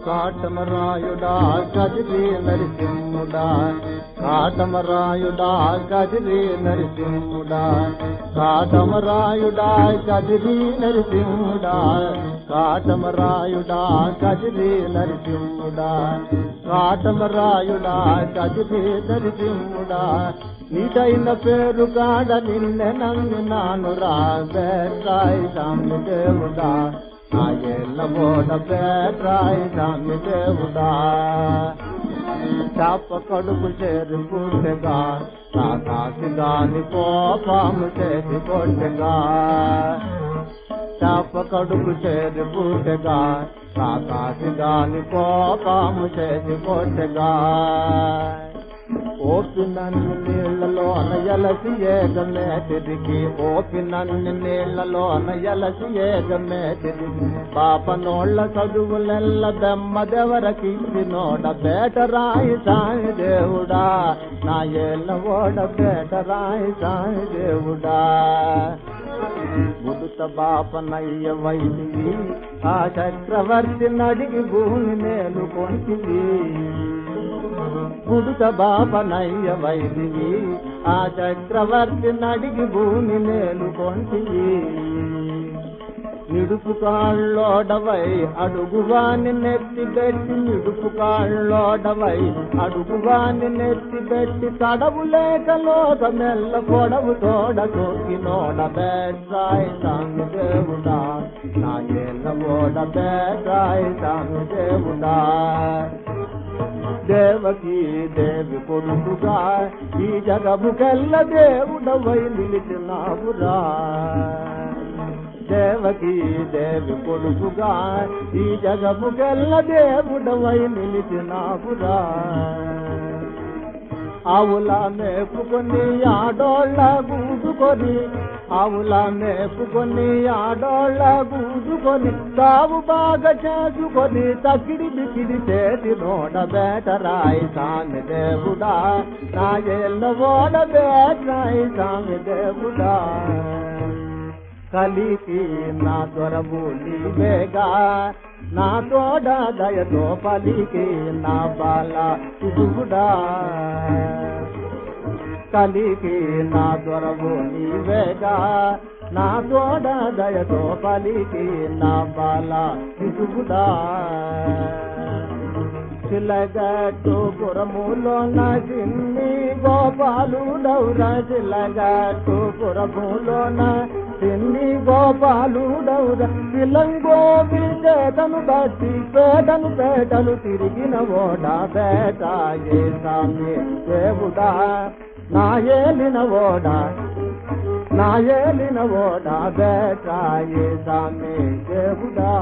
కాటమరాయుడా కదిరి నరసింహుడా, కాటమరాయుడా కదిరి నరసింహుడా, కాటమరాయుడా కదిరి నరసింహుడా, కాటమరాయుడా కదిరి నరసింహుడా, కాటమరాయుడా కదిరి నరసింహుడా, నీటైన పేరు కాడ నిన్నే నమ్మినాను రా బేట్రాయి స్వామి దేవుడా, నా ఏళ్ళ బోడ బేట్రాయి స్వామి దేవుడా. చాప కడుపు చేరి పుట్టగా కాకాసి గాని కోపము చేసి కొట్టగా, చాప కడుపు చేరి పుట్టగా కాకాసి గాని కోపము చేసి కొట్టగా. ఓపినన్ని నీళ్లలోన ఎలసి ఏగమే తిరిగి, ఓపినన్ని నీళ్లలోన ఎలసి ఏగమే తిరిగి, పాపనోళ్ళ చదువులెల్ల బెమ్మదెవరకిచ్చి నోడ బేటరాయి సాయి దేవుడా, నా ఏళ్ళ ఓడ బేటరాయి సాయి దేవుడా. బుడుత బాపనయ్య వైదివి, ఆ చక్రవర్తి నడిగి భూమి మేలు కొంటివి, బుడుత బాపనయ్య వైదివి, ఆ చక్రవర్తి నడిగి భూమి మేలు కొంటివి. నిడుపు కాళ్ళోడవై అడుగువాని నెత్తి పెట్టి, నిడుపు కాళ్ళోడవై అడుగువాని నెత్తి పెట్టి, తడవు లేక లోక మెల్ల పొడవు తోడ తోకి నోడ బేట్రాయి స్వామి దేవుడా, నా ఏళ్ళ ఓడ బేట్రాయి స్వామి దేవుడా. దేవకి దేవి కొడుకుగా ఈ జగముకెల్ల దేవుడవై నిలిచినావురా, దేవకి దేవి కొడుకుగా ఈ జగముకెల్ల దేవుడవై నిలిచినావురా. ఆవుల మేపుకొని ఆడోళ్ళ గూడుకొని, ఆవుల మేపుకొని ఆడోళ్ళ గూడుకొని, తావు బాగా చేసుకొని తకిడి బికిడి చేసి నోడ బేటరాయి స్వామి దేవుడా, నా ఏళ్ళ ఓడ బేటరాయి స్వామి దేవుడా. కలికి నా దొరవు నీవేగా, నా తోడ దయతో పలికి నా బాల శివుడా, కలికి నా దొరవు నీవేగా, నా తోడ దయతో పలికి నా బాల శివుడా. చిలగట్టు పురములోన చిన్ని గోపాలుడౌరా, చిలగట్టు పురములోన చిన్ని గోపాలుడౌరా, పిలంగోపి చేతను బట్టి పేటను పేటలు తిరిగిన ఓడ బేటాయే స్వామి దేవుడా, నా ఏలిన ఓడ, నా ఏలిన ఓడ బేటాయే స్వామి దేవుడా.